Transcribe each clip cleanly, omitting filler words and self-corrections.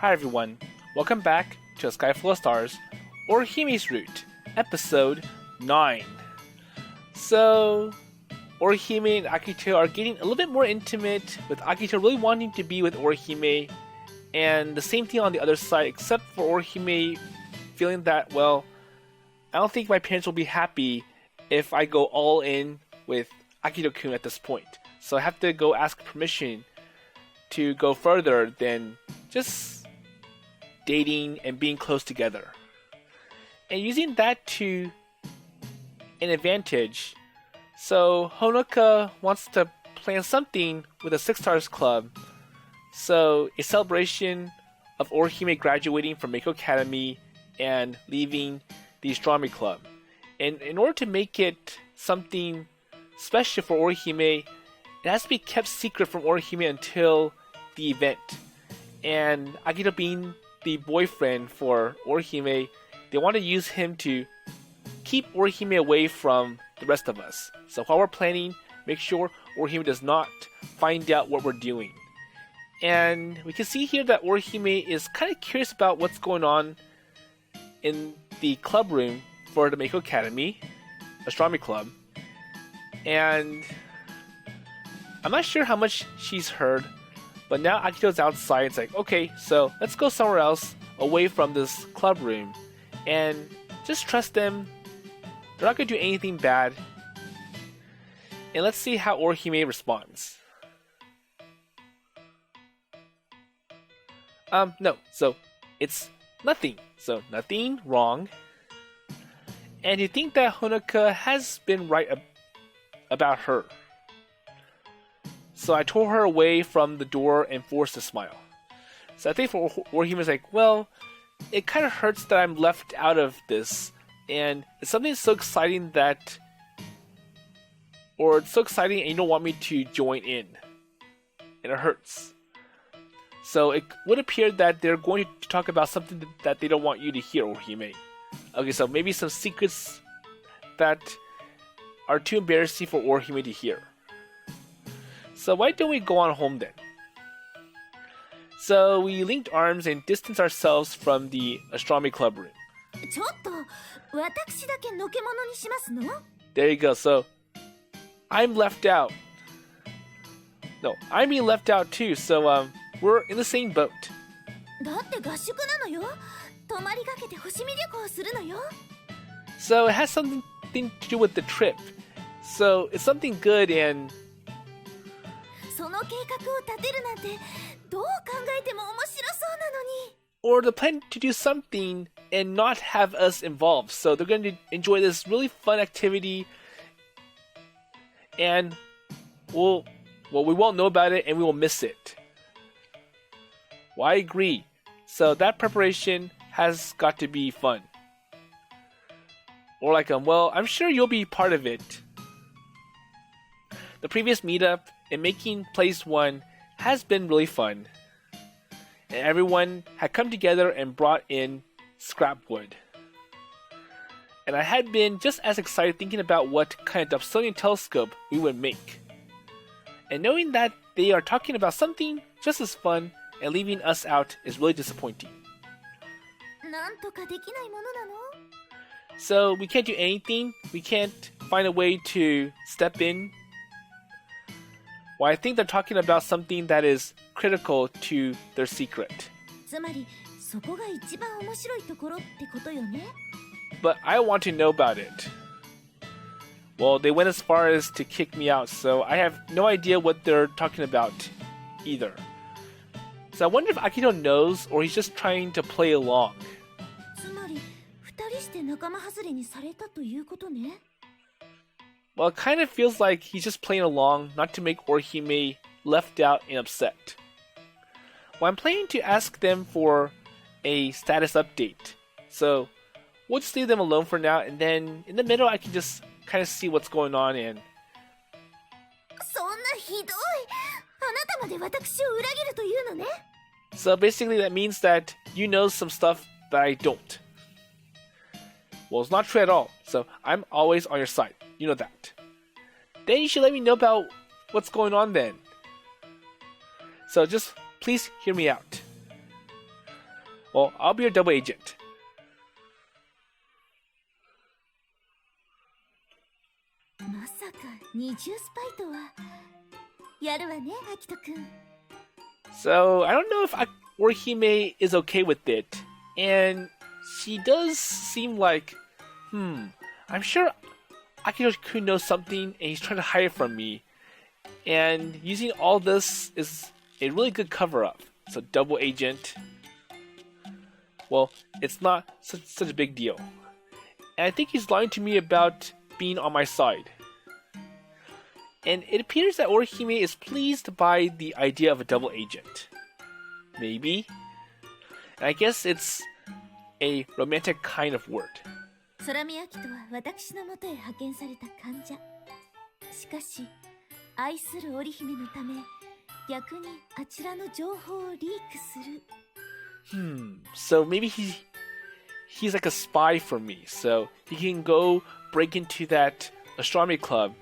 Hi everyone, welcome back to A Sky Full of Stars, Orihime's Route, Episode 9. So, Orihime and Akito are getting a little bit more intimate, with Akito really wanting to be with Orihime, and the same thing on the other side, except for Orihime feeling that, well, I don't think my parents will be happy if I go all in with Akito-kun at this point. So I have to go ask permission to go further than just dating and being close together. And using that to an advantage, so Honoka wants to plan something with a Six Stars Club. So a celebration of Orihime graduating from Meiko Academy and leaving the astronomy club. And in order to make it something special for Orihime, it has to be kept secret from Orihime until the event. And Akito being the boyfriend for Orihime, they want to use him to keep Orihime away from the rest of us. So while we're planning, make sure Orihime does not find out what we're doing. And we can see here that Orihime is kind of curious about what's going on in the club room for the Meiko Academy Astronomy Club. And I'm not sure how much she's heard, but now Akito's outside. It's like, okay, so let's go somewhere else away from this club room and just trust them. They're not going to do anything bad. And let's see how Orihime responds. No, so it's nothing. So nothing wrong. And you think that Honoka has been right about her. So I tore her away from the door and forced a smile. So I think for Orihime's like, well, it kind of hurts that I'm left out of this. And it's something so exciting that... Or it's so exciting and you don't want me to join in. And it hurts. So it would appear that they're going to talk about something that they don't want you to hear, Orihime. Okay, so maybe some secrets that are too embarrassing for Orihime to hear. So why don't we go on home then? So we linked arms and distanced ourselves from the astronomy club room. There you go, so I'm left out. No, I'm being left out too, so we're in the same boat. So it has something to do with the trip. So it's something good and... Or the plan to do something and not have us involved. So they're going to enjoy this really fun activity. And we won't know about it and we will miss it. Well, I agree. So that preparation has got to be fun. Or like, well, I'm sure you'll be part of it. The previous meetup and making place 1 has been really fun. And everyone had come together and brought in scrap wood. And I had been just as excited thinking about what kind of Dobsonian telescope we would make. And knowing that they are talking about something just as fun and leaving us out is really disappointing. So we can't do anything? We can't find a way to step in? Well, I think they're talking about something that is critical to their secret. But I want to know about it. Well, they went as far as to kick me out, so I have no idea what they're talking about either. So I wonder if Akito knows, or he's just trying to play along. Well, it kind of feels like he's just playing along, not to make Orihime left out and upset. Well, I'm planning to ask them for a status update. So we'll just leave them alone for now, and then in the middle I can just kind of see what's going on and... So basically that means that you know some stuff that I don't. Well, it's not true at all, so I'm always on your side. You know that. Then you should let me know about what's going on then. So just please hear me out. Well, I'll be your double agent. まさか二重スパイとは。やるわね、アキトくん。 So, I don't know if Orihime is okay with it. And she does seem like, I'm sure Akito-kun knows something and he's trying to hide it from me. And using all this is a really good cover-up. So double agent. Well, it's not such a big deal. And I think he's lying to me about being on my side. And it appears that Orihime is pleased by the idea of a double agent. Maybe. And I guess it's a romantic kind of word. 空見明人は私のもとへ派遣された患者。しかし、愛する織姫のため、逆にあちらの情報をリークする。So maybe he's like a spy for me. So he can go break into that astronomy club,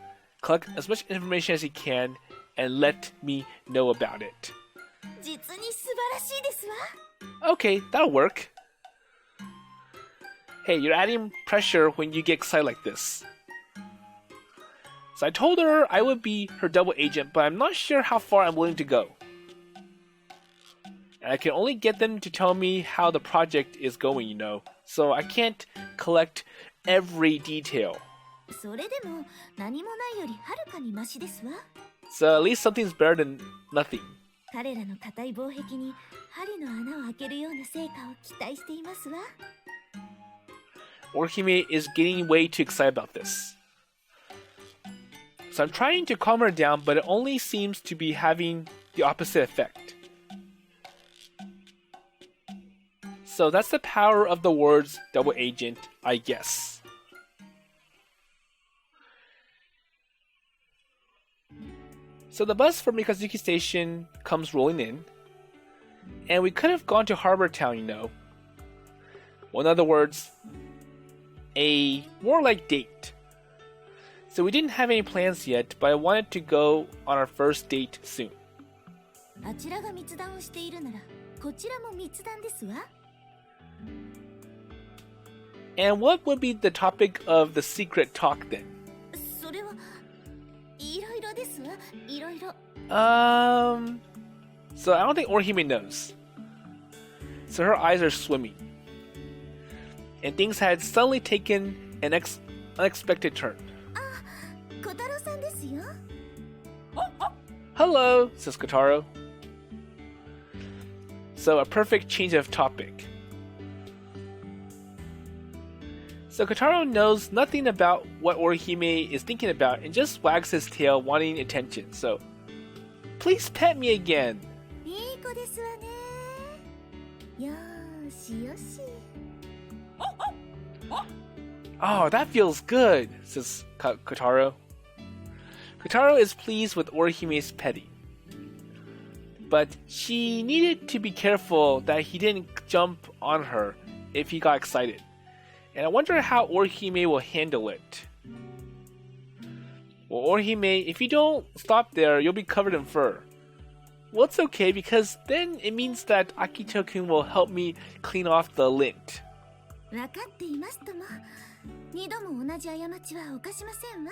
collect as much information as he can, and let me know about it. 実に素晴らしいですわ。 Okay, that'll work. Hey, you're adding pressure when you get excited like this. So I told her I would be her double agent, but I'm not sure how far I'm willing to go. And I can only get them to tell me how the project is going, you know. So I can't collect every detail. それでも何もないよりはるかにマシですわ。 So at least something's better than nothing. 彼らの固い防壁に針の穴を開けるような成果を期待していますわ。 Orihime is getting way too excited about this. So I'm trying to calm her down, but it only seems to be having the opposite effect. So that's the power of the words double agent, I guess. So the bus from Mikazuki Station comes rolling in, and we could have gone to Harbor Town, you know. Well, in other words, a more like date. So we didn't have any plans yet, but I wanted to go on our first date soon. あちらが密談をしているなら、こちらも密談ですわ。 And what would be the topic of the secret talk then? それはいろいろですわ、いろいろ。So I don't think Orihime knows. So her eyes are swimming. And things had suddenly taken an unexpected turn. 小太郎さんですよ。 Hello, says Kotarou. So a perfect change of topic. So Kotarou knows nothing about what Orihime is thinking about and just wags his tail wanting attention. So, please pet me again. いい子ですわね。よーしよし。 Oh, that feels good, says Kotarou. Kotarou is pleased with Orihime's petting. But she needed to be careful that he didn't jump on her if he got excited. And I wonder how Orihime will handle it. Well, Orihime, if you don't stop there, you'll be covered in fur. Well, it's okay because then it means that Akito-kun will help me clean off the lint. 分かっていますとも。二度も同じ過ちは犯しませんわ。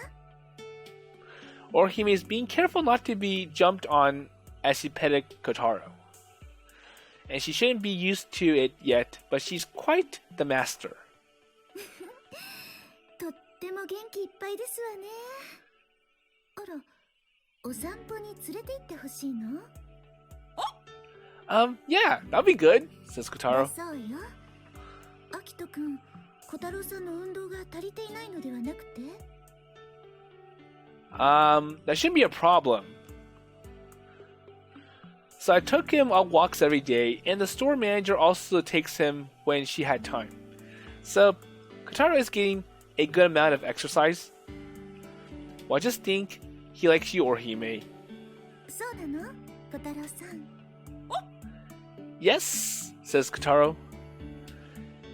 Orihime is being careful not to be jumped on as she petted Kotarou. And she shouldn't be used to it yet, but she's quite the master. とっても元気いっぱいですわね。あら、お散歩に連れて行ってほしいの？ Yeah, that'll be good, says Kotarou. そうよ。アキトくん、小太郎さんの運動が足りていないのではなくて？ That shouldn't be a problem. So I took him on walks every day, and the store manager also takes him when she had time. So Kotarou is getting a good amount of exercise. Well, I just think he likes you, Orihime. そうなの？小太郎さん。 Yes, says Kotarou.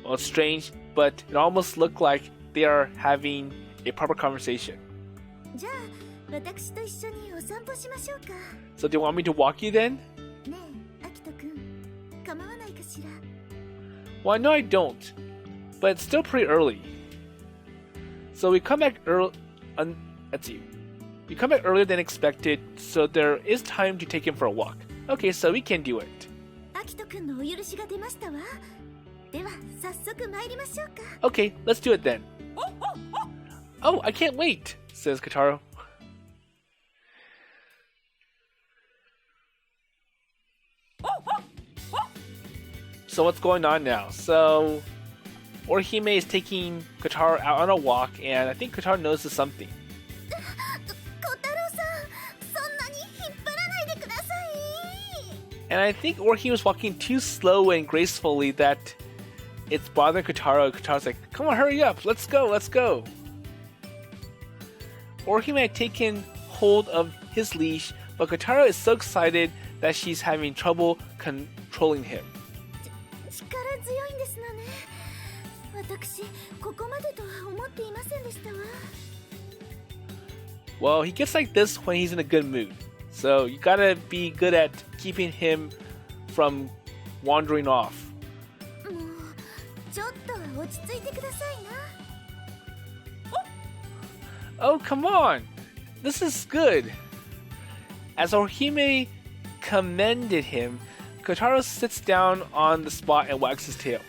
Well, it's strange, but it almost looked like they are having a proper conversation. じゃあ、私と一緒にお散歩しましょうか。 So do you want me to walk you then? ねえ、アキトくん、構わないかしら。Well, I know I don't, but it's still pretty early. So we come back early. Let's see. We come back earlier than expected, so there is time to take him for a walk. Okay, so we can do it. アキトくんのお許しが出ましたわ。では早速参りましょうか。 Okay, let's do it then. Oh, I can't wait, says Kotarou. So what's going on now? So Orihime is taking Kotarou out on a walk, and I think Kotarou notices something. 小太郎さん、そんなに引っ張らないでください。 And I think Orihime was walking too slow and gracefully that it's bothering Kotarou. Kotarou's like, come on, hurry up, let's go, let's go. Orihime had taken hold of his leash, but Kotarou is so excited that she's having trouble controlling him. 力強いんですのね。私、ここまでとは思っていませんでしたわ。 Well, he gets like this when he's in a good mood. So you gotta be good at keeping him from wandering off. もう、ちょっとは落ち着いてくださいな。 Oh, come on! This is good! As Orihime commended him, Kotarou sits down on the spot and wags his tail.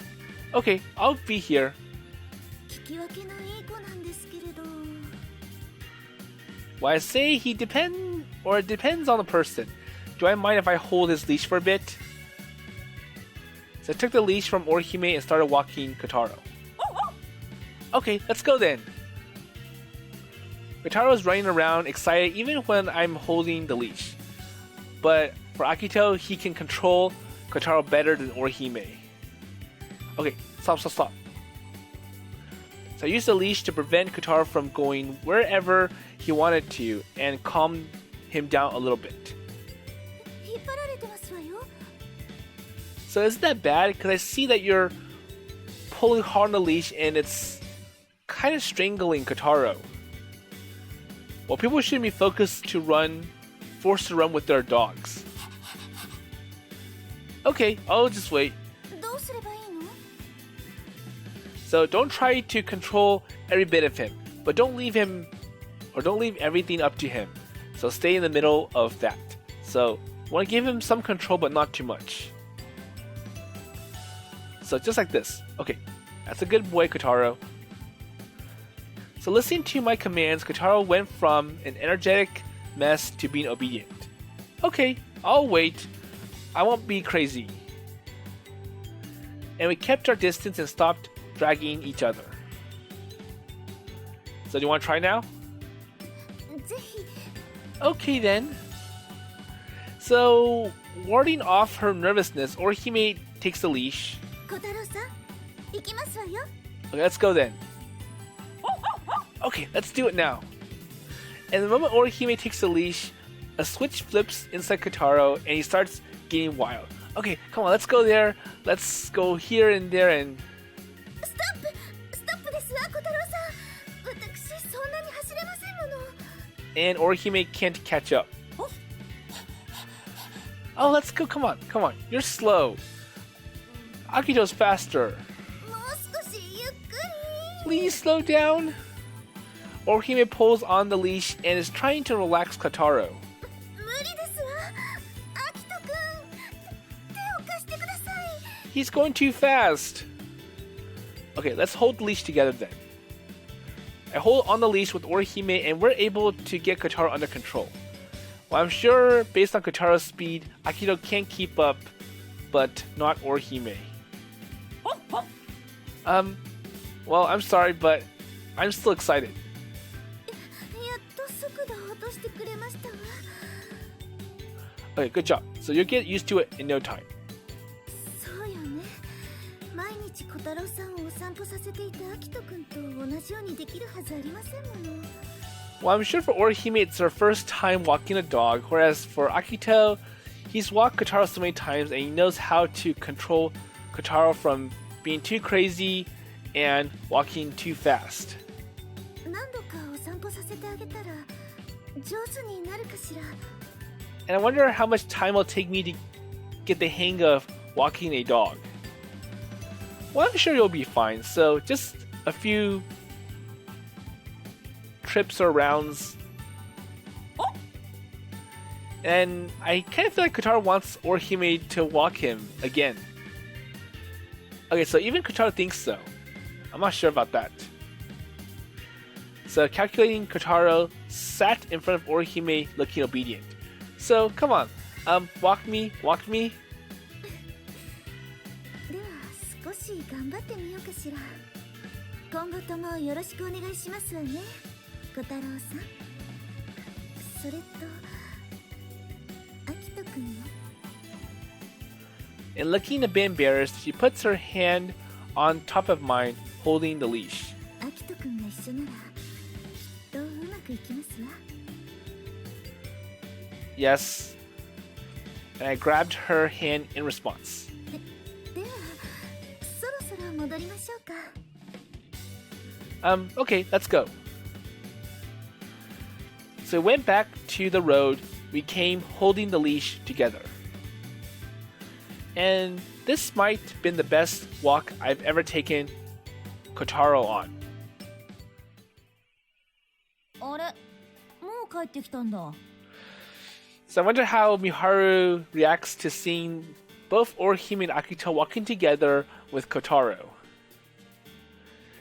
Okay, I'll be here. 聞き分けのいい子なんですけれど。 Well, I say it depends on the person. Do I mind if I hold his leash for a bit? So I took the leash from Orihime and started walking Kotarou. Okay, let's go then. Kotarou is running around, excited even when I'm holding the leash. But for Akito, he can control Kotarou better than Orihime. Okay, stop. So I used the leash to prevent Kotarou from going wherever he wanted to and calm him down a little bit. 引っ張られてますわよ。 So isn't that bad? Because I see that you're pulling hard on the leash and it's kind of strangling Kotarou. Well, people shouldn't be forced to run with their dogs. Okay, I'll just wait. どうすればいいの？ So don't try to control every bit of him, but don't leave everything up to him. So stay in the middle of that. So want to give him some control, but not too much. So just like this. Okay, that's a good boy, Kotarou. So listening to my commands, Kotarou went from an energetic mess to being obedient. Okay, I'll wait. I won't be crazy. And we kept our distance and stopped dragging each other. So do you want to try now? ぜひ。 Okay then. So, warding off her nervousness, Orihime takes the leash. 小太郎さん、行きますわよ。 Okay, let's go then. Okay, let's do it now. And the moment Orihime takes the leash, a switch flips inside Kotarou and he starts getting wild. Okay, come on, let's go there. Let's go here and there and... ストップですわ、小太郎さん。私、そんなに走れませんもの。 And Orihime can't catch up. Oh, let's go, come on. You're slow. Akito's faster. もう少しゆっくり。 Please slow down. Orihime pulls on the leash and is trying to relax Kotarou. 無理ですわ。アキトくん、手を貸してください。 He's going too fast. Okay, let's hold the leash together then. I hold on the leash with Orihime and we're able to get Kotarou under control. Well, I'm sure based on Kotarou's speed, Akito can keep up, but not Orihime. Well, I'm sorry, but I'm still excited. やっと速度を落としてくれましたわ。 Okay, good job. So you'll get used to it in no time. そうよね。毎日小太郎さんをお散歩させていたアキトくんと同じようにできるはずありませんもの。 Well, I'm sure for Orihime it's her first time walking a dog, whereas for Akito, he's walked Kotarou so many times and he knows how to control Kotarou from being too crazy and walking too fast. 何度かお散歩させてあげたら上手になるかしら。 And I wonder how much time it'll take me to get the hang of walking a dog. Well, I'm sure you'll be fine. So just a few trips or rounds. Oh! And I kind of feel like Kotarou wants Orihime to walk him again. Okay, so even Kotarou thinks so. I'm not sure about that. So calculating, Kotarou sat in front of Orihime looking obedient. So come on, walk me. では少し頑張ってみようかしら。今後ともよろしくお願いしますわね、小太郎さん。それと秋人くんも。 And looking a bit embarrassed, she puts her hand on top of mine, holding the leash. 秋人くんが一緒ならきっとうまくいきますわ。 Yes. And I grabbed her hand in response. ではそろそろ戻りましょうか。 Okay, let's go. So we went back to the road. We came holding the leash together. And this might have been the best walk I've ever taken Kotarou on. あれ、もう帰ってきたんだ。 So I wonder how Miharu reacts to seeing both Orihime and Akito walking together with Kotarou.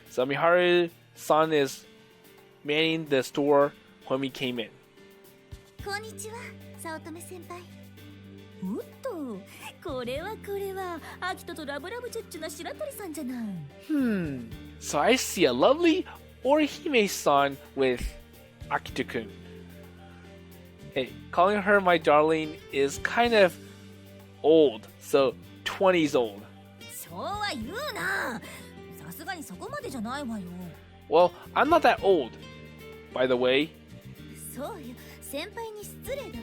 So Miharu-san is manning the store when we came in. こんにちは、早乙女先輩。おっと、これは秋人とラブラブチュッチュな白鳥さんじゃない。So I see a lovely Orihime-san with Akito-kun. Hey, calling her my darling is kind of old, so 20s old. そうは言うな。さすがにそこまでじゃないわよ。Well, I'm not that old, by the way. そうよ、先輩に失礼だわ。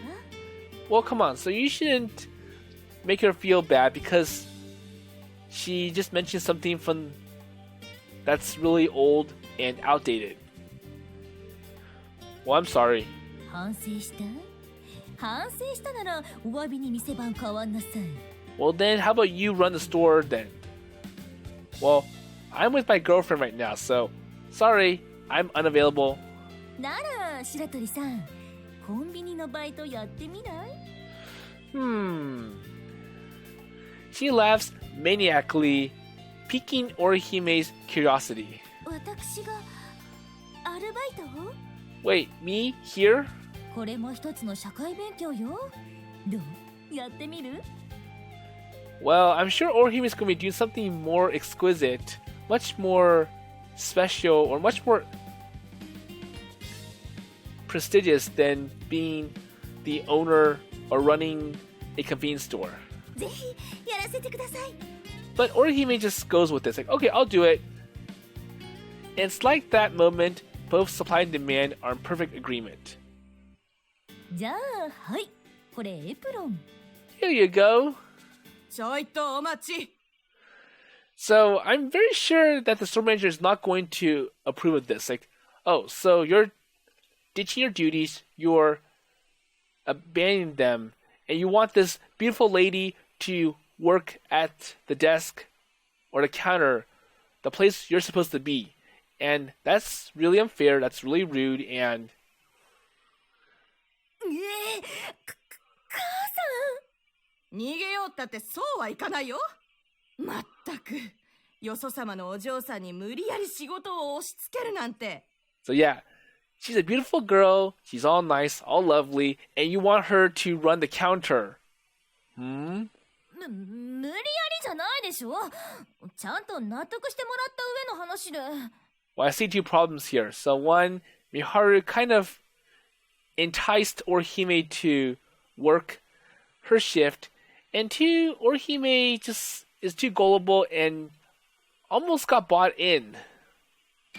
Well, come on, so you shouldn't make her feel bad because she just mentioned something from that's really old and outdated. Well, I'm sorry. 反省したならお詫びに店番変わんなさい。 Well, then how about you run the store then? Well, I'm with my girlfriend right now, so sorry, I'm unavailable. なら白鳥さん、コンビニのバイトやってみない？ She laughs maniacally, piquing Orihime's curiosity. 私がアルバイトを？ Wait, me? Here? これも一つの社会勉強よ。どう？やってみる？ Well, I'm sure Orihime is going to be doing something more exquisite, much more special, or much more prestigious than being the owner or running a convenience store. ぜひやらせてください。 But Orihime just goes with this, like, okay, I'll do it. And it's like that moment, both supply and demand are in perfect agreement. じゃあ、はい。これエプロン。 Here you go. ちょいとお待ち。 So I'm very sure that the store manager is not going to approve of this. Like, oh, so you're ditching your duties, you're abandoning them, and you want this beautiful lady to work at the desk or the counter, the place you're supposed to be. And that's really unfair, that's really rude, and... 母さん！逃げようったってそうはいかないよ。まったく、よそ様のお嬢さんに無理やり仕事を押し付けるなんて。 So yeah, she's a beautiful girl, she's all nice, all lovely, and you want her to run the counter. 無理やりじゃないでしょ。ちゃんと納得してもらった上の話で。 Well, I see two problems here. So one, Miharu kind of enticed Orihime to work her shift, and two, Orihime just is too gullible and almost got bought in.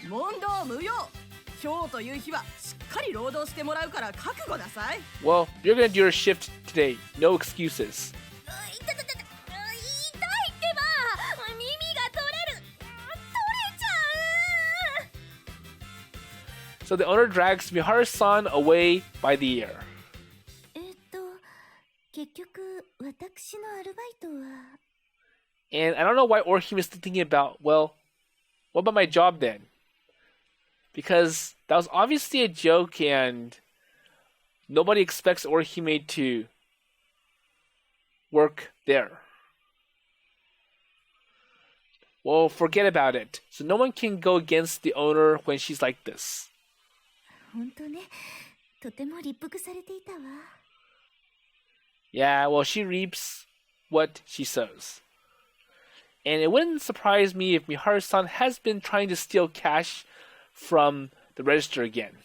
問答無用。今日という日はしっかり労働してもらうから覚悟なさい。 Well, you're gonna do your shift today. No excuses. 痛いってば。耳が取れる。取れちゃう。 So the owner drags Miharu-san away by the ear. 結局私のアルバイトは。And I don't know why Orihime is still thinking about, well, what about my job then? Because that was obviously a joke and nobody expects Orihime to work there. Well, forget about it. So no one can go against the owner when she's like this. 本当ね、とても立腹されていたわ。Yeah, well, she reaps what she sows. And it wouldn't surprise me if Miharu-san has been trying to steal cash from the register again.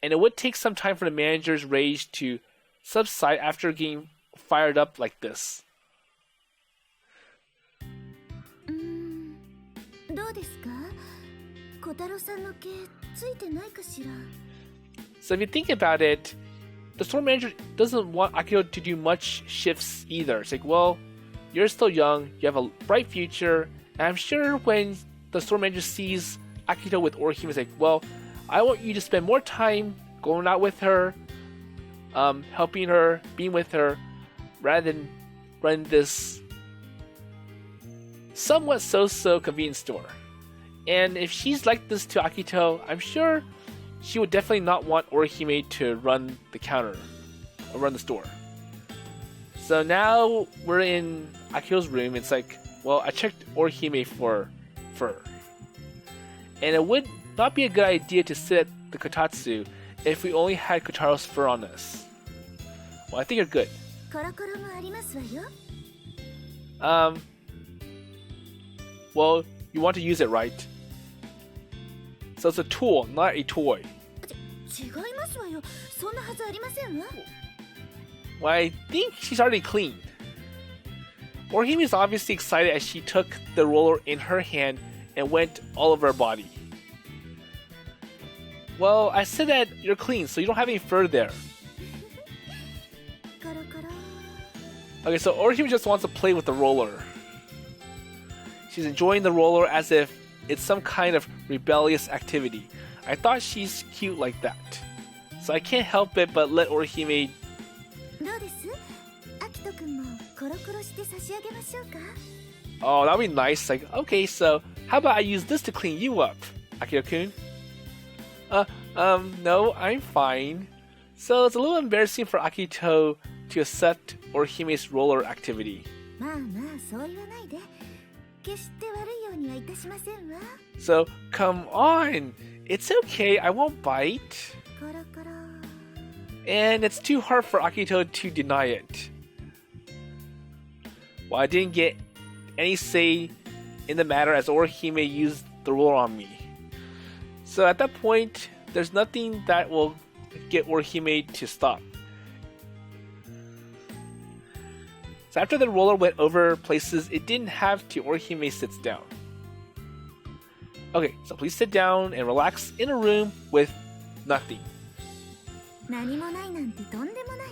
And it would take some time for the manager's rage to subside after getting fired up like this. どうですか？小太郎さんの毛ついてないかしら？ So if you think about it, the store manager doesn't want Akito to do much shifts either. It's like, well, you're still young, you have a bright future, and I'm sure when the store manager sees Akito with Orihime, it's like, well, I want you to spend more time going out with her, helping her, being with her, rather than run this somewhat so-so convenience store. And if she's like this to Akito, I'm sure she would definitely not want Orihime to run the counter or run the store. So now we're in Akito's room. It's like, well, I checked Orihime for fur. And it would not be a good idea to sit at the kotatsu if we only had Kotarou's fur on us. Well, I think you're good. コロコロもありますわよ。Well, you want to use it, right? So it's a tool, not a toy. 違いますわよ。そんなはずありませんわ。Well, I think she's already cleaned. Orihime is obviously excited as she took the roller in her hand and went all over her body. Well, I said that you're clean, so you don't have any fur there. コロコロ。 Okay, so Orihime just wants to play with the roller. She's enjoying the roller as if it's some kind of rebellious activity. I thought she's cute like that. So I can't help it but let Orihime... どうです？アキトくんもコロコロして差し上げましょうか？ Oh, that'd be nice. Like, okay, so how about I use this to clean you up, Akito-kun? No, I'm fine. So it's a little embarrassing for Akito to accept Orihime's roller activity. まあまあそう言わないで。決して悪いようにはいたしませんわ。 So, come on! It's okay, I won't bite. コロコロ。 And it's too hard for Akito to deny it. Well, I didn't get any say in the matter as Orihime used the roller on me. So at that point, there's nothing that will get Orihime to stop. So after the roller went over places it didn't have to, Orihime sits down. Okay, so please sit down and relax in a room with nothing. 何もないなんてとんでもない。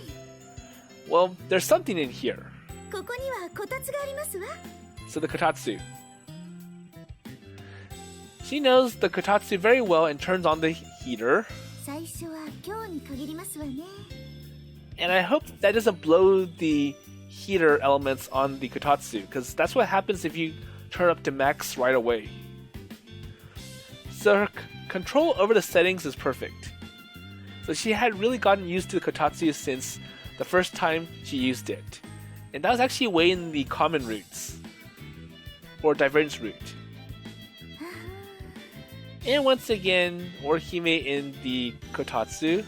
Well, there's something in here. ここにはこたつがありますわ。 So the kotatsu. She knows the kotatsu very well and turns on the heater. 最初は今日に限りますわね。 And I hope that doesn't blow the heater elements on the kotatsu, because that's what happens if you turn up to max right away. So her control over the settings is perfect. So she had really gotten used to the kotatsu since the first time she used it. And that was actually way in the common routes, or divergence route. And once again, Orihime in the kotatsu.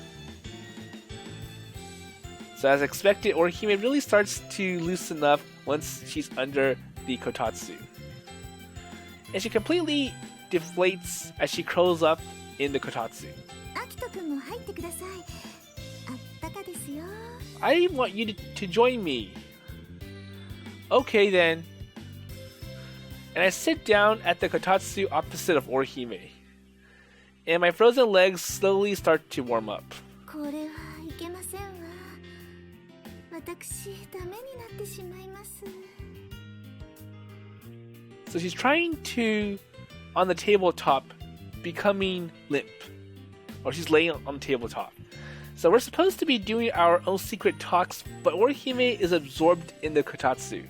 So as expected, Orihime really starts to loosen up once she's under the kotatsu. And she completely deflates as she curls up in the kotatsu. アキトくんも入ってください。あったかですよ。 I want you to join me. Okay then. And I sit down at the kotatsu opposite of Orihime. And my frozen legs slowly start to warm up. これはいけませんわ。私、ダメになってしまいます。 So she's trying to, on the tabletop, becoming limp. Or she's laying on the tabletop. So we're supposed to be doing our own secret talks, but Orihime is absorbed in the kotatsu.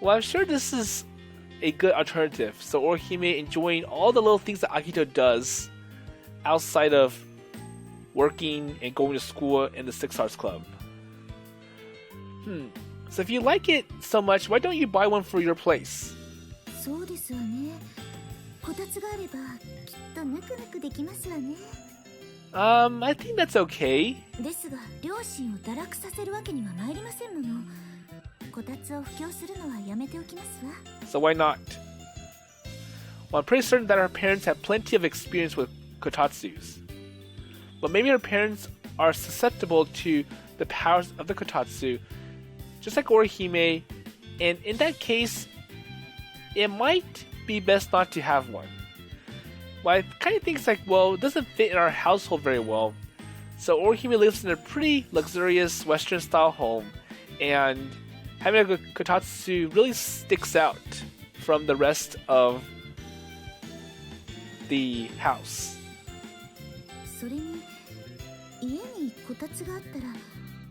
Well, I'm sure this is a good alternative. So Orihime enjoying all the little things that Akito does outside of working and going to school in the Six Arts Club. So if you like it so much, why don't you buy one for your place? そうですわね。こたつがあればきっとぬくぬくできますわね。I think that's okay. ですが両親を堕落させるわけには参りませんもの。こたつを布教するのはやめておきますわ。So why not? Well, I'm pretty certain that her parents have plenty of experience with kotatsus. But maybe her parents are susceptible to the powers of the kotatsu, just like Orihime, and in that case, it might be best not to have one. Well, I kind of think it's like, well, it doesn't fit in our household very well. So Orihime lives in a pretty luxurious Western-style home, and having a kotatsu really sticks out from the rest of the house. それに家にこたつがあったら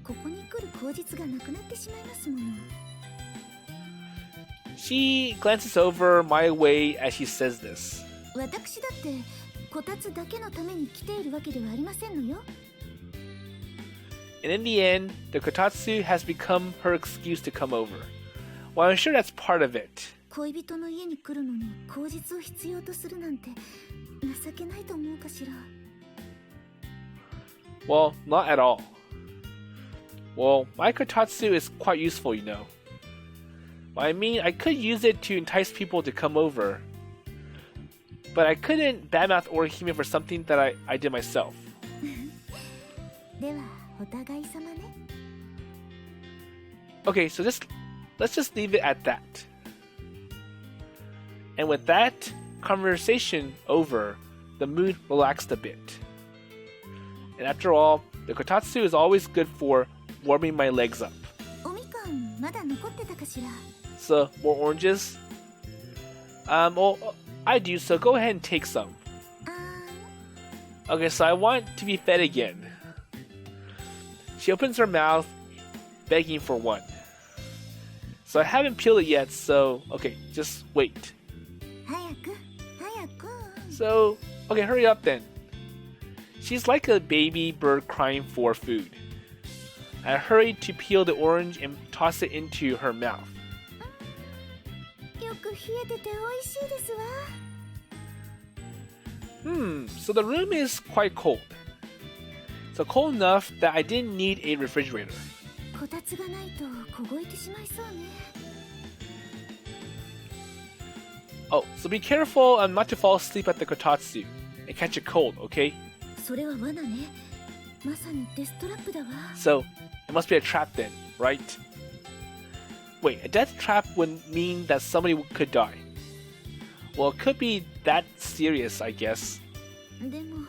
ここに来る口実がなくなってしまいますもの。She glances over my way as she says this. 私だってこたつだけのために来ているわけではありませんのよ。And in the end, the kotatsu has become her excuse to come over. Well, I'm sure that's part of it. 恋人の家に来るのに口実を必要とするなんて情けないと思うかしら。Well, not at all. Well, my kotatsu is quite useful, you know. I mean, I could use it to entice people to come over, but I couldn't badmouth Orihime for something that I did myself. ではお互い様ね。 Okay, so let's just leave it at that. And with that conversation over, the mood relaxed a bit. And after all, the kotatsu is always good for warming my legs up. おみかんまだ残ってたかしら。 So, more oranges? Well, I do, so go ahead and take some. Okay, so I want to be fed again. She opens her mouth, begging for one. So I haven't peeled it yet, so okay, just wait. 早く早く。 So, okay, hurry up then. She's like a baby bird crying for food. I hurried to peel the orange and toss it into her mouth. よく冷えてて美味しいですわ。 So the room is quite cold. So cold enough that I didn't need a refrigerator. こたつがないと凍えてしまいそうね。 Oh, so be careful not to fall asleep at the kotatsu and catch a cold, okay? それは罠ね。まさにデストラップだわ。 So, it must be a trap then, right? Wait, a death trap would mean that somebody could die. Well, it could be that serious, I guess. でも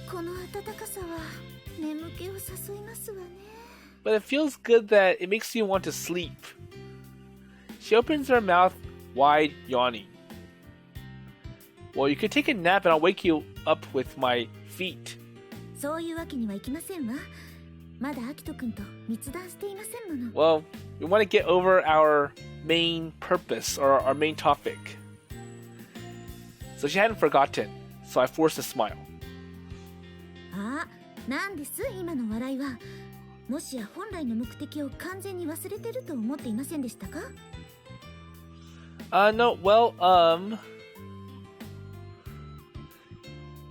この暖かさは眠気を誘いますわね。 But it feels good that it makes you want to sleep. She opens her mouth wide, yawning. Well, you could take a nap and I'll wake you up with my feet. そういうわけにはいきませんわ。まだアキト君と密談していませんもの。 Well, we want to get over our main purpose or our main topic. So she hadn't forgotten, so I forced a smile. あ、なんです今の笑いは。もしや本来の目的を完全に忘れてると思っていませんでしたか？ No, well,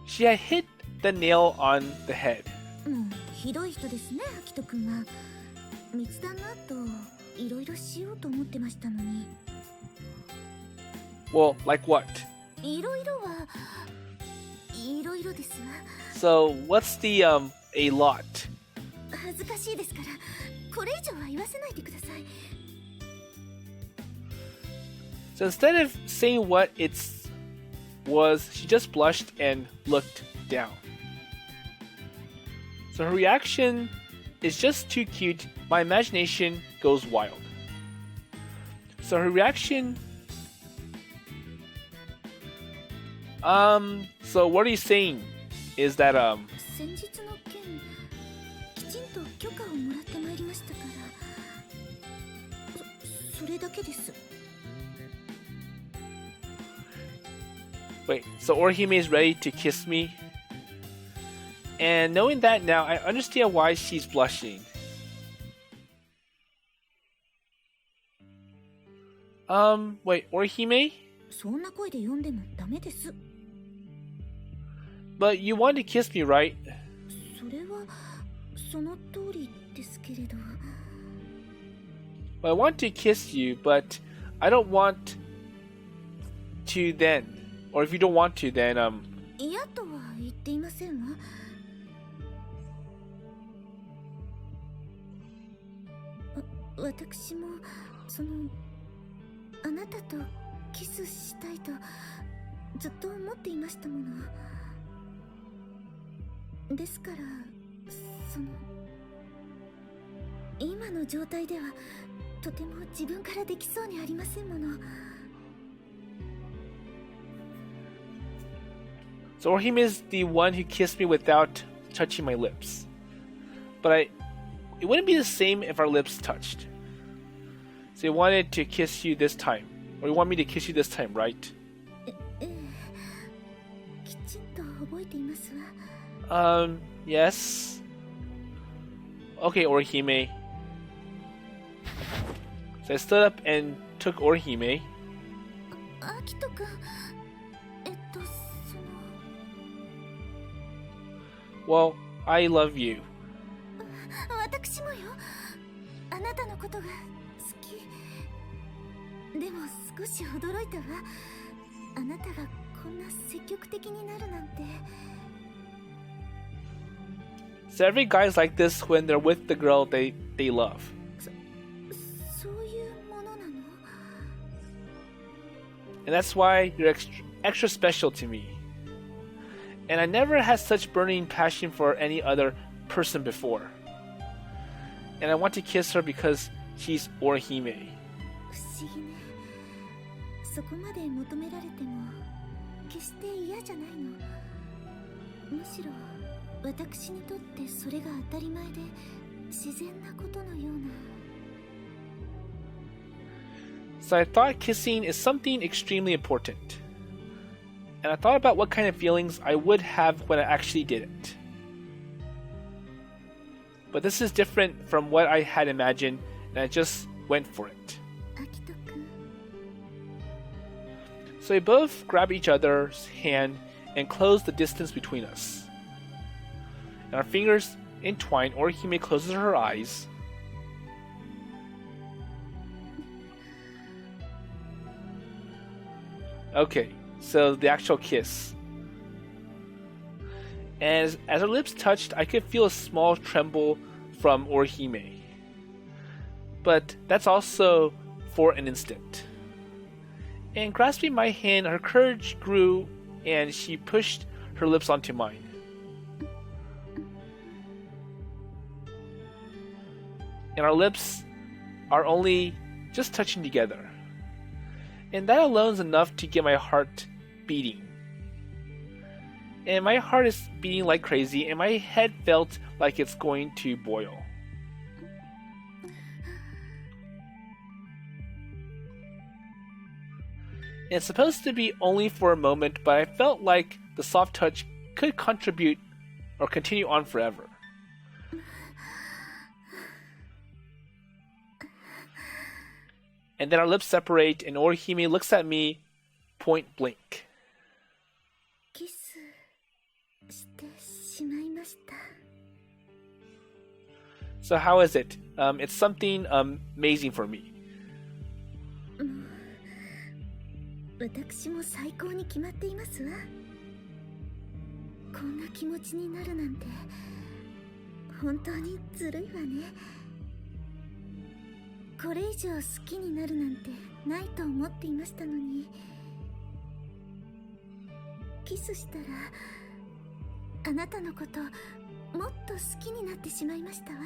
she had hit the nail on the head. ひどい人ですね、アキト君は。密談の後、いろいろしようと思ってましたのに。 Well, like what? いろいろは、いろいろですわ。 So, what's the, a lot? 恥ずかしいですから、これ以上は言わせないでください。 So instead of saying what it was, she just blushed and looked down. So her reaction is just too cute. My imagination goes wild. So her reaction... So what are you saying? Is that, 先日の件、きちんと許可をもらってまいりましたから。それだけです。 Wait, so Orihime is ready to kiss me? And knowing that now, I understand why she's blushing. Wait, Orihime? そんな声で読んでもダメです。 But you want to kiss me, right? それはその通りですけれど。 Well, I want to kiss you, but I don't want to then. Or if you don't want to, then, 嫌とは言っていませんわ。私もあなたとキスしたいとずっと思っていましたもの。ですから今の状態ではとても自分からできそうにありませんもの。 So Orihime is the one who kissed me without touching my lips. But it wouldn't be the same if our lips touched. So he wanted to kiss you this time. Or you want me to kiss you this time, right? きちんと覚えていますわ。 Yes. Okay, Orihime. So I stood up and took Orihime. アキト君、Well, I love you. 私もよ。あなたのことが好き。でも少し驚いたわ。あなたがこんな積極的になるなんて。 So every guy's like this when they're with the girl they love. そういうものなの？ And that's why you're extra special to me. And I never had such burning passion for any other person before. And I want to kiss her because she's Orihime. 不思議ね。そこまで求められても決して嫌じゃないの。むしろ私にとってそれが当たり前で自然なことのような。 So I thought kissing is something extremely important. And I thought about what kind of feelings I would have when I actually did it. But this is different from what I had imagined, and I just went for it. アキト君。 So we both grab each other's hand and close the distance between us. And our fingers entwine. Orihime closes her eyes. Okay, so the actual kiss. And as our lips touched, I could feel a small tremble from Orihime. But that's also for an instant. And grasping my hand, her courage grew and she pushed her lips onto mine. And our lips are only just touching together. And that alone is enough to get my heart beating. And my heart is beating like crazy, and my head felt like it's going to boil. And it's supposed to be only for a moment, but I felt like the soft touch could contribute or continue on forever. And then our lips separate, and Orihime looks at me point blank. キスしてしまいました。 So how is it? It's something amazing for me. 私も最高に決まっていますわ。こんな気持ちになるなんて本当にずるいわね。これ以上好きになるなんてないと思っていましたのに、キスしたらあなたのこともっと好きになってしまいましたわ。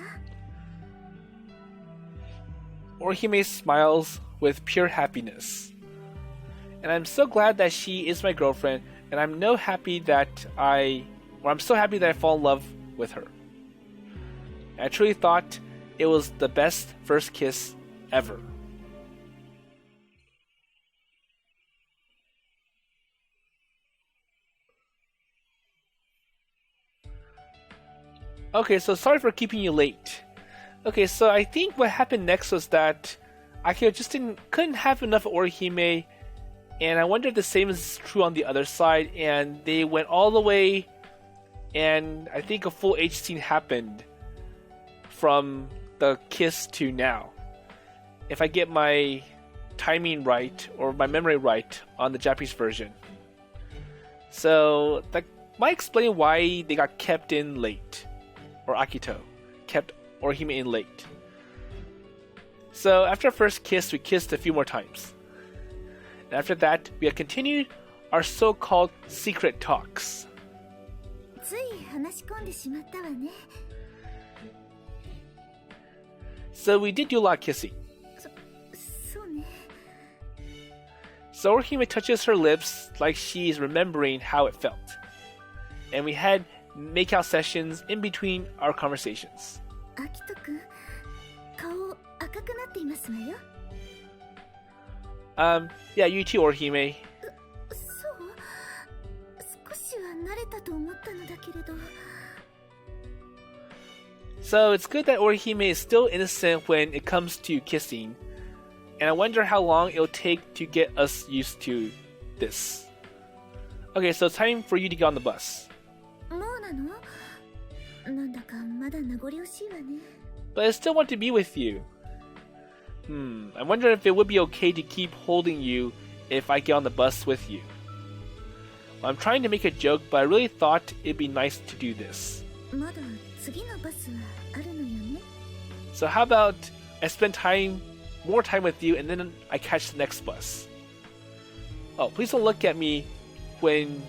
Orihime smiles with pure happiness. And I'm so glad that she is my girlfriend, and I'm so happy that I fall in love with her. I truly thought it was the best first kiss ever. Okay, so sorry for keeping you late. Okay, so I think what happened next was that Akio just couldn't have enough Orihime, and I wonder if the same is true on the other side, and they went all the way, and I think a full H scene happened from the kiss to now. If I get my timing right, or my memory right, on the Japanese version. So, that might explain why they got kept in late. Or Akito kept Orihime in late. So, after our first kiss, we kissed a few more times. And after that, we had continued our so-called secret talks. つい話し込んでしまったわね。 So, we did do a lot of kissing. そうね。 So, Orihime touches her lips like she's remembering how it felt. And we had make-out sessions in between our conversations. アキトくん、顔赤くなっていますわよ。Yeah, you too, Orihime. そう？少しは慣れたと思ったのだけれど。 So it's good that Orihime is still innocent when it comes to kissing, and I wonder how long it'll take to get us used to this. Okay, so it's time for you to get on the bus. もうなの？なんだかまだ名残惜しいわね。 But I still want to be with you. I wonder if it would be okay to keep holding you if I get on the bus with you. Well, I'm trying to make a joke, but I really thought it'd be nice to do this. まだ次のバスはあるのよね。 So how about I spend more time with you, and then I catch the next bus? Oh, please don't look at me when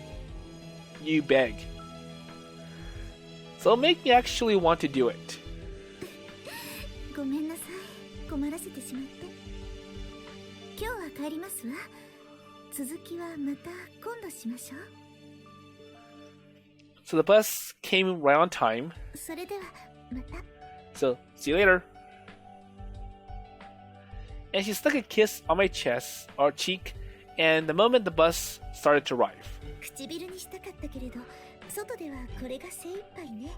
you beg. So it'll make me actually want to do it. ごめんなさい。困らせてしまって。今日は帰りますわ。続きはまた今度しましょう。 So the bus came right on time. それではまた。 So see you later. And she stuck a kiss on my chest or cheek, and the moment the bus started to arrive. 唇にしたかったけれど、外ではこれが精一杯ね。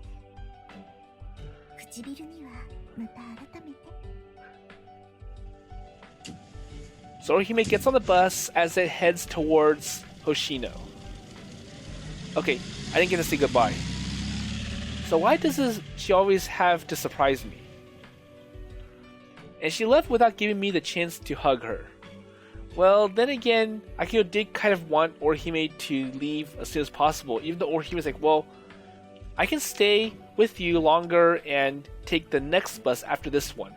唇にはまた改めて。 So Orihime gets on the bus as it heads towards Hoshino. Okay, I didn't get to say goodbye. So why does she always have to surprise me? And she left without giving me the chance to hug her. Well, then again, Akio did kind of want Orihime to leave as soon as possible, even though Orihime's like, well, I can stay with you longer and take the next bus after this one.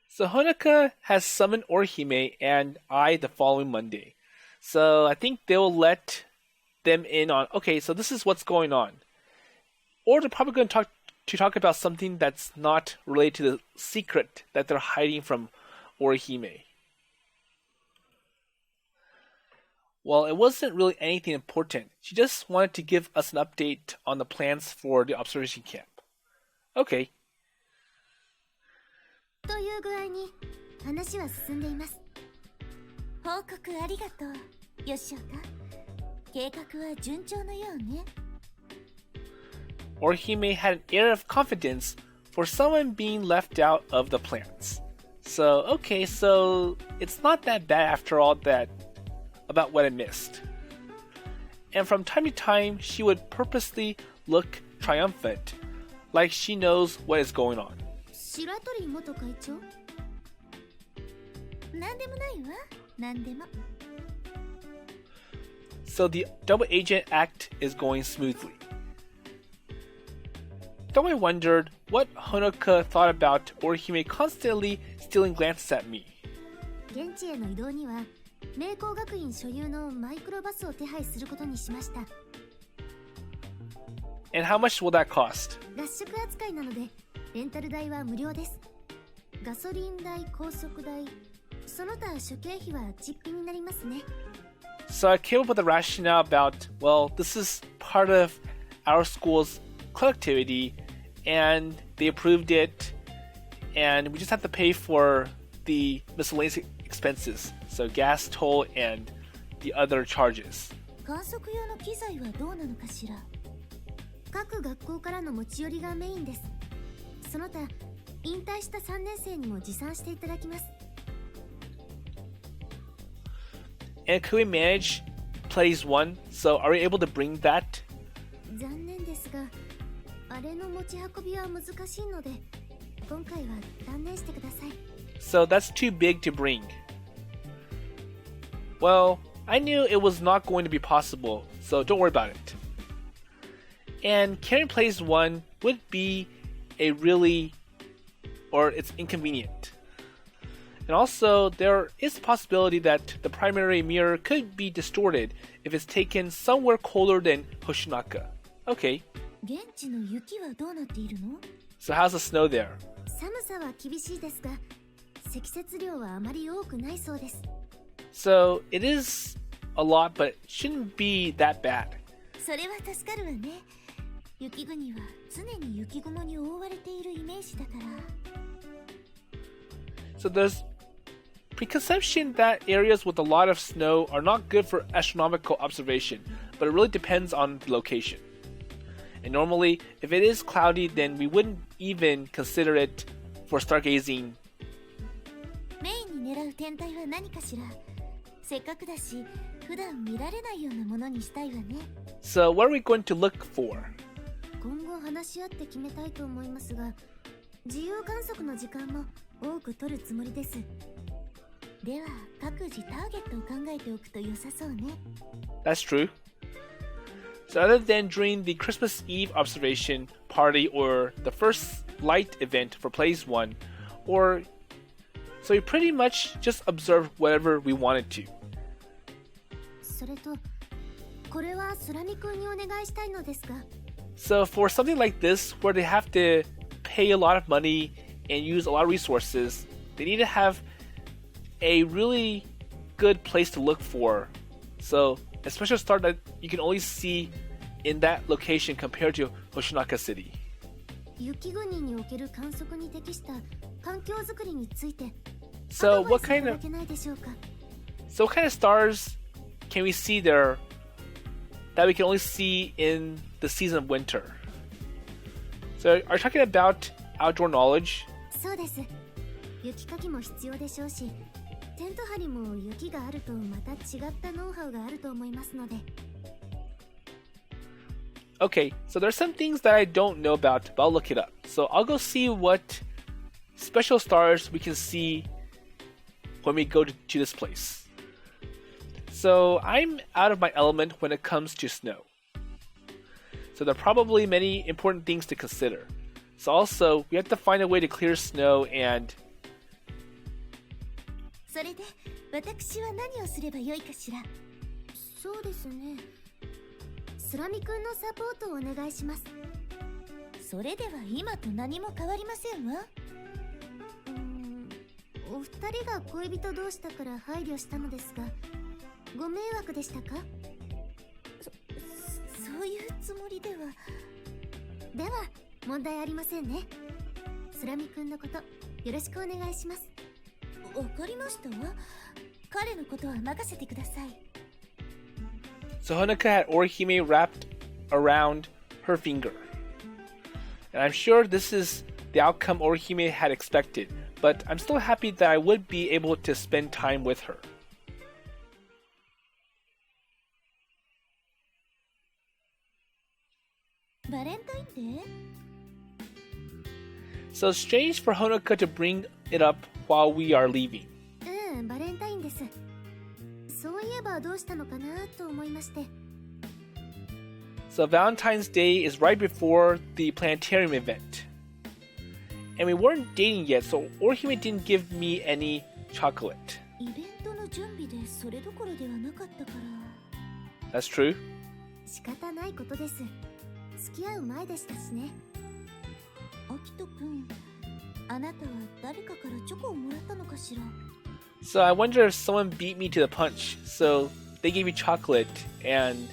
So Honoka has summoned Orihime and I the following Monday. So I think they'll let them in on, okay, so this is what's going on. Or they're probably going to talk about something that's not related to the secret that they're hiding from Orihime. Well, it wasn't really anything important. She just wanted to give us an update on the plans for the observation camp. Okay. という具合に話は進んでいます。報告ありがとう、吉岡。計画は順調のようね。Orihime had an air of confidence for someone being left out of the plans. So, okay, so it's not that bad after all about what I missed. And from time to time, she would purposely look triumphant, like she knows what is going on. 白鳥元会長？なんでもないわ。なんでも。So the double agent act is going smoothly. Though I wondered what Honoka thought about Orihime constantly stealing glances at me. 現地への移動には明光学院所有のマイクロバスを手配することにしました。 And how much will that cost? 合宿扱いなのでレンタル代は無料です。ガソリン代、高速代、その他諸経費は実費になりますね。 So I came up with a rationale about, well, this is part of our school's collectivity, and they approved it, and we just have to pay for the miscellaneous expenses, so gas, toll, and the other charges. 観測用の機材はどうなのかしら。各学校からの持ち寄りがメインです。その他、引退した3年生にも持参していただきます。And could we manage plays 1? So are we able to bring that? 残念ですが、あれの持ち運びは難しいので、今回は断念してください。So that's too big to bring. Well, I knew it was not going to be possible, so don't worry about it. And carrying plays 1 would be a really, or it's inconvenient. And also, there is a possibility that the primary mirror could be distorted if it's taken somewhere colder than Hoshinaka. Okay. 現地の雪はどうなっているの？ So how's the snow there? 寒さは厳しいですが、積雪量はあまり多くないそうです。So it is a lot, but it shouldn't be that bad. それは助かるわね。雪国は常に雪雲に覆われているイメージだから。So there's preconception that areas with a lot of snow are not good for astronomical observation, but it really depends on the location. And normally, if it is cloudy, then we wouldn't even consider it for stargazing. メインに狙う天体は何かしら。せっかくだし、普段見られないようなものにしたいわね。So what are we going to look for? 今後話し合って決めたいと思いますが、自由観測の時間も多く取るつもりです。では、各自ターゲットを考えておくと良さそうね。That's true. So other than during the Christmas Eve observation party or the first light event for Plays 1, or so we pretty much just observed whatever we wanted to. それと、これはスラミ君にお願いしたいのですが。So for something like this, where they have to pay a lot of money and use a lot of resources, they need to have a really good place to look for. So a special star that you can only see in that location compared to Hoshinaka City. 雪国における観測に適した環境づくりについて So アドバイ what スい kind ただ of けないでしょうか。 so what kind of stars can we see there that we can only see in the season of winter? So are you talking about outdoor knowledge? そうです。雪かきも必要でしょうし、テント張りも雪があるとまた違ったノウハウがあると思いますので。Okay, so there's some things that I don't know about, but I'll look it up. So I'll go see what special stars we can see when we go to this place. So I'm out of my element when it comes to snow. So there are probably many important things to consider. So also, we have to find a way to clear snow and... それで、私は何をすればよいかしら。そうですね。スラミ君のサポートをお願いします。それでは今と何も変わりませんわ。お二人が恋人同士だから配慮したのですが、ご迷惑でしたか？そういうつもりでは。では、問題ありませんね。スラミ君のこと、よろしくお願いします。わかりましたわ。彼のことは任せてください。So Honoka had Orihime wrapped around her finger. And I'm sure this is the outcome Orihime had expected, but I'm still happy that I would be able to spend time with her. So it's strange for Honoka to bring it up while we are leaving. バレンタインです。そういえばどうしたのかなと思いまして。So Valentine's Day is right before the planetarium event. And we weren't dating yet, so Orihime didn't give me any chocolate. イベントの準備でそれどころではなかったから。That's true. 仕方ないことです。付き合う前でしたしね。アキト君、あなたは誰かからチョコをもらったのかしら。So I wonder if someone beat me to the punch. So they gave me chocolate, and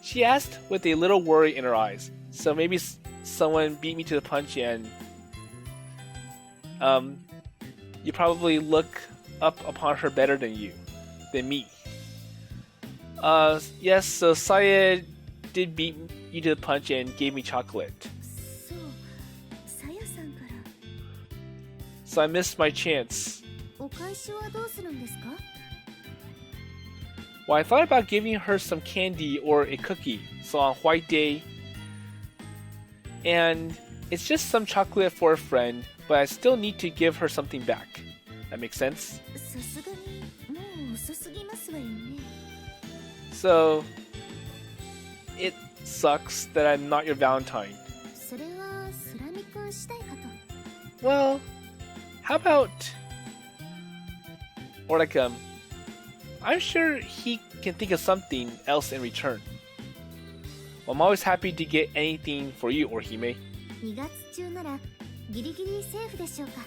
she asked with a little worry in her eyes. So maybe someone beat me to the punch and you probably look up upon her better than me. Yes, so Saya did beat you to the punch and gave me chocolate. そうさやさんから So I missed my chance. お返しはどうするんですか？ Well, I thought about giving her some candy or a cookie, so on White Day, and it's just some chocolate for a friend, but I still need to give her something back. That makes sense? さすがにもう遅すぎますわよね。 So, it sucks that I'm not your Valentine. それはスラミ君したいかと。 Well, how about... Or like, I'm sure he can think of something else in return. Well, I'm always happy to get anything for you, Orihime. 2月中ならギリギリセーフでしょうか。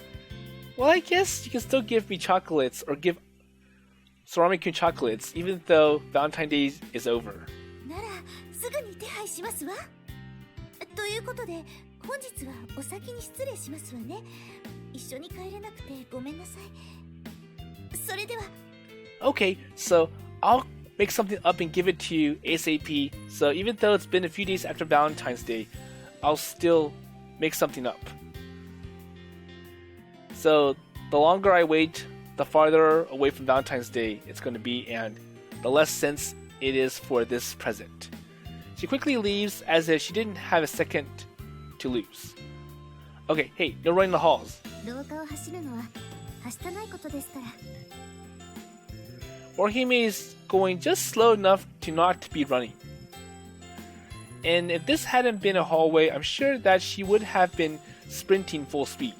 Well, I guess you can still give me chocolates or give Sorami-kun chocolates, even though Valentine's Day is over. ならすぐに手配しますわ。ということで本日はお先に失礼しますわね。一緒に帰れなくてごめんなさい。それでは。 Okay, so I'll make something up and give it to you ASAP. So even though it's been a few days after Valentine's Day, I'll still make something up. So the longer I wait, the farther away from Valentine's Day it's going to be, and the less sense it is for this present. She quickly leaves as if she didn't have a second to lose. Okay, hey, no running the halls. 廊下を走るのははしたないことですから。 Orihime is going just slow enough to not be running. And if this hadn't been a hallway, I'm sure that she would have been sprinting full speed.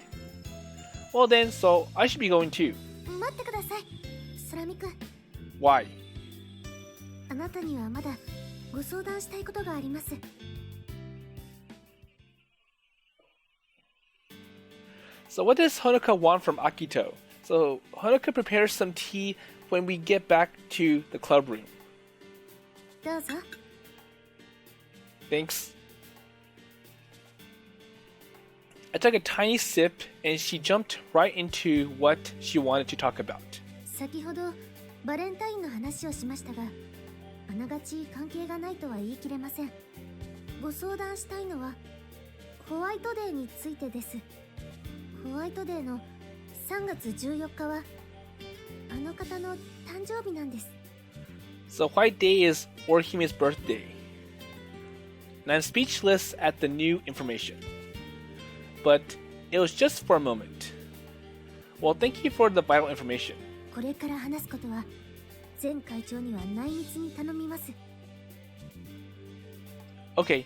Well then, so I should be going too. 待ってください、スラミ君。 Why? あなたにはまだご相談したいことがあります。 So what does Honoka want from Akito? So Honoka prepares some tea when we get back to the club room. どうぞ。 Thanks. I took a tiny sip and she jumped right into what she wanted to talk about. 先ほどバレンタインの話をしましたが、あながち関係がないとは言い切れません。ご相談したいのはホワイトデーについてです。ホワイトデーの3月14日はあの方の誕生日なんです。 So White Day is Orihime's birthday. And I'm speechless at the new information. But it was just for a moment. Well, thank you for the vital information. これから話すことは前会長には内密に頼みます。 Okay.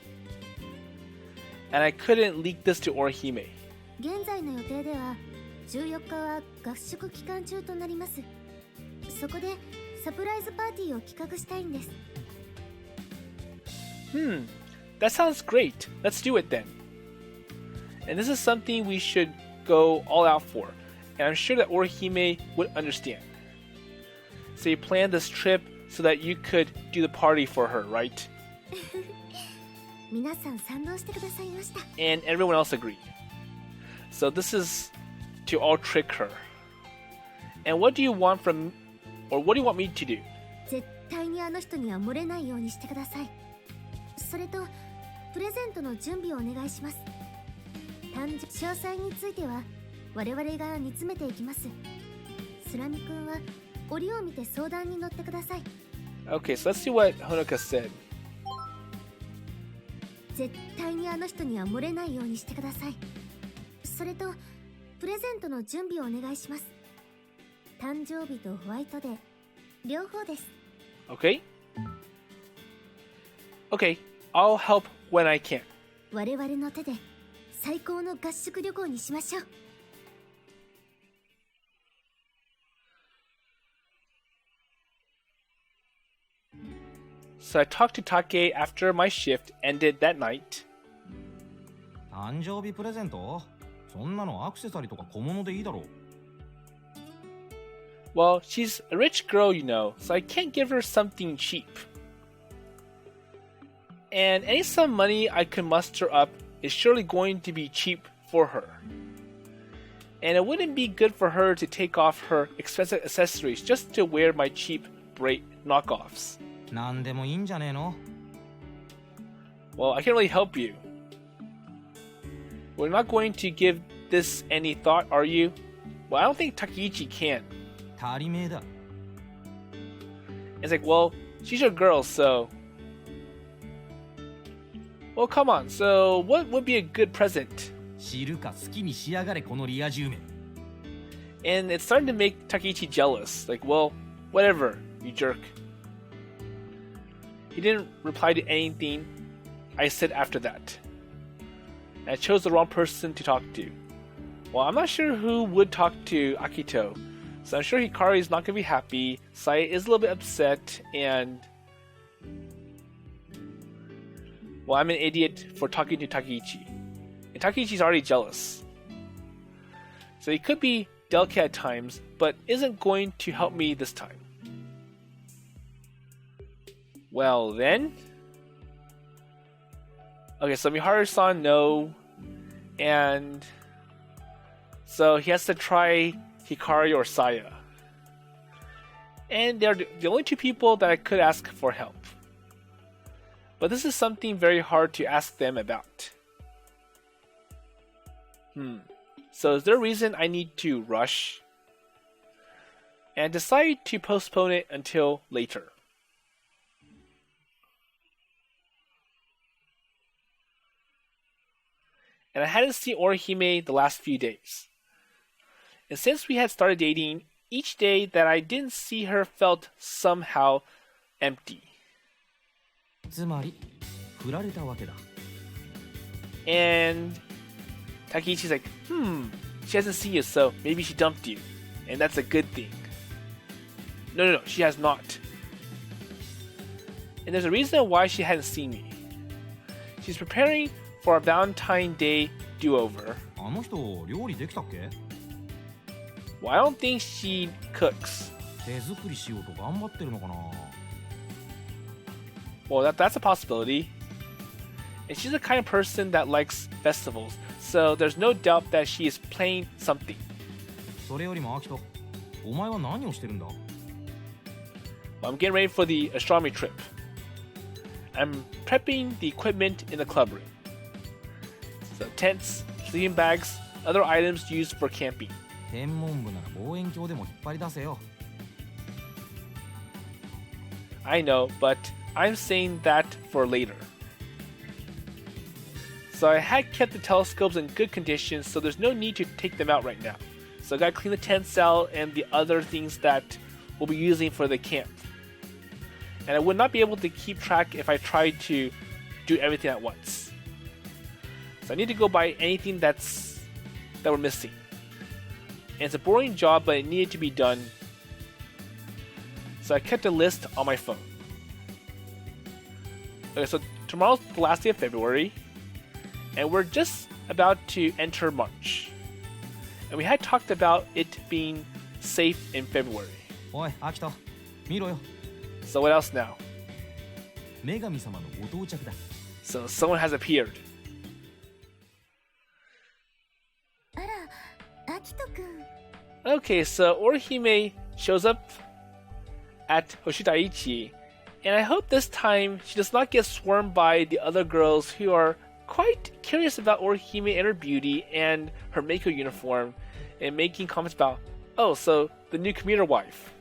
And I couldn't leak this to Orihime. 現在の予定では14日は合宿期間中となります。そこでサプライズパーティーを企画したいんです。 That sounds great. Let's do it then. And this is something we should go all out for. And I'm sure that Orihime would understand. So you planned this trip so that you could do the party for her, right? 皆さん賛同してくださいました。 And everyone else agreed. So this is to all trick her. And what do you want from, or what do you want me to do? 絶対にあの人には漏れないようにしてください。それとプレゼントの準備をお願いします。詳細については我々が煮詰めていきます。スラミ君は折を見て相談に乗ってください。 Okay, so let's see what Honoka said. 絶対にあの人には漏れないようにしてください。それとプレゼントの準備をお願いします。誕生日とホワイトデー両方です。 Okay? Okay, I'll help when I can. 我々の手で最高の合宿旅行にしましょう。 So I talked to Take after my shift ended that night. 誕生日プレゼント？そんなのアクセサリーとか小物でいいだろう。 Well, she's a rich girl, you know, so I can't give her something cheap. And any sum money I could muster up is surely going to be cheap for her. and it wouldn't be good for her to take off her expensive accessories just to wear my cheap knockoffs. なんでもいいんじゃねえの? Well, I can't really help you. We're not going to give this any thought, are you? Well, I don't think Takeichi can. 足りめえだ. It's like, well, she's your girl, so... Well, come on, so what would be a good present? 知るか好きにしやがれこのリア充め. And it's starting to make Takeichi jealous. Like, well, whatever, you jerk. He didn't reply to anything I said after that. And I chose the wrong person to talk to. Well, I'm not sure who would talk to Akito. So I'm sure Hikari is not going to be happy. Saya is a little bit upset. And... well, I'm an idiot for talking to Takeichi. And Takeichi's already jealous. So he could be delicate at times, but isn't going to help me this time. Well then... okay, so Miharu-san, no. And... so he has to try Hikari or Saya. And they're the only two people that I could ask for help. But this is something very hard to ask them about. So is there a reason I need to rush? And decide to postpone it until later. And I hadn't seen Orihime the last few days. And since we had started dating, each day that I didn't see her felt somehow empty. つまり振られたわけだ. And Takeichi's like, she hasn't seen you, so maybe she dumped you. And that's a good thing. No, she has not. And there's a reason why she hadn't seen me. She's preparing for a Valentine's Day do-over. あの人料理できたっけ? Well, I don't think she cooks. 手作りしようと頑張ってるのかな? Well, that's a possibility. And she's the kind of person that likes festivals, so there's no doubt that she is playing something. それよりもアキト、お前は何をしてるんだ? Well, I'm getting ready for the astronomy trip. I'm prepping the equipment in the club room. So tents, sleeping bags, other items used for camping. 天文部なら望遠鏡でも引っ張り出せよ. I know, but I'm saying that for later. So I had kept the telescopes in good condition, so there's no need to take them out right now. So I gotta clean the tents out and the other things that we'll be using for the camp. And I would not be able to keep track if I tried to do everything at once. So I need to go buy anything that we're missing. And it's a boring job, but it needed to be done. So I kept a list on my phone. Okay, so tomorrow's the last day of February, and we're just about to enter March. And we had talked about it being safe in February. おい、アキト、見ろよ. So what else now? 女神様のご到着だ. So someone has appeared. あら、アキトくん。Okay, so Orihime shows up at Hoshidaiichi, and I hope this time she does not get swarmed by the other girls who are quite curious about Orihime and her beauty and her Mako uniform, and making comments about, oh, so the new commuter wife.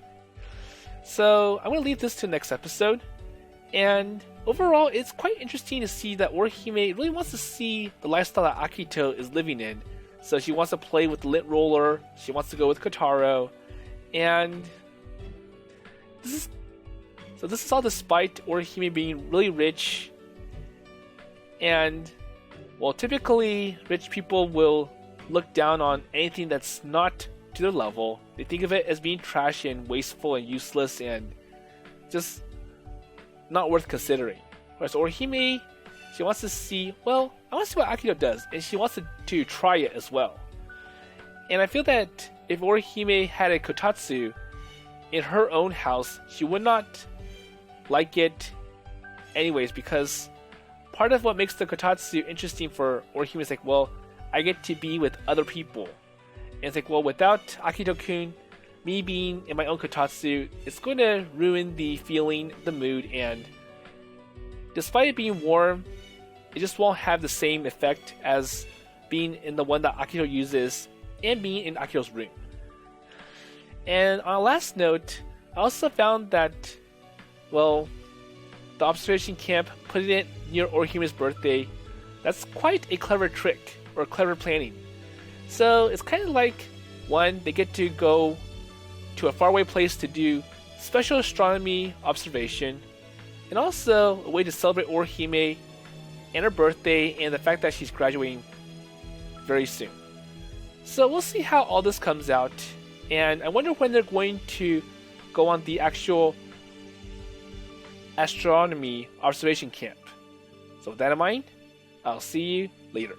So I'm going to leave this to the next episode, and overall it's quite interesting to see that Orihime really wants to see the lifestyle that Akito is living in. So she wants to play with the lint roller, she wants to go with Kotarou, and this is all despite Orihime being really rich. And, well, typically rich people will look down on anything that's not to their level. They think of it as being trash and wasteful and useless and just not worth considering. Whereas Orihime, she wants to see, well, I want to see what Akito does, and she wants to try it as well. And I feel that if Orihime had a kotatsu in her own house, she would not like it anyways, because part of what makes the kotatsu interesting for Orihime is like, well, I get to be with other people. And it's like, well, without Akito-kun, me being in my own kotatsu, it's going to ruin the feeling, the mood, and despite it being warm, it just won't have the same effect as being in the one that Akito uses and being in Akito's room. And on a last note, I also found that, well, the observation camp, putting it near Orihime's birthday, that's quite a clever trick, or clever planning. So it's kind of like, one, they get to go to a faraway place to do special astronomy observation, and also a way to celebrate Orihime and her birthday and the fact that she's graduating very soon. So we'll see how all this comes out, and I wonder when they're going to go on the actual astronomy observation camp. So with that in mind, I'll see you later.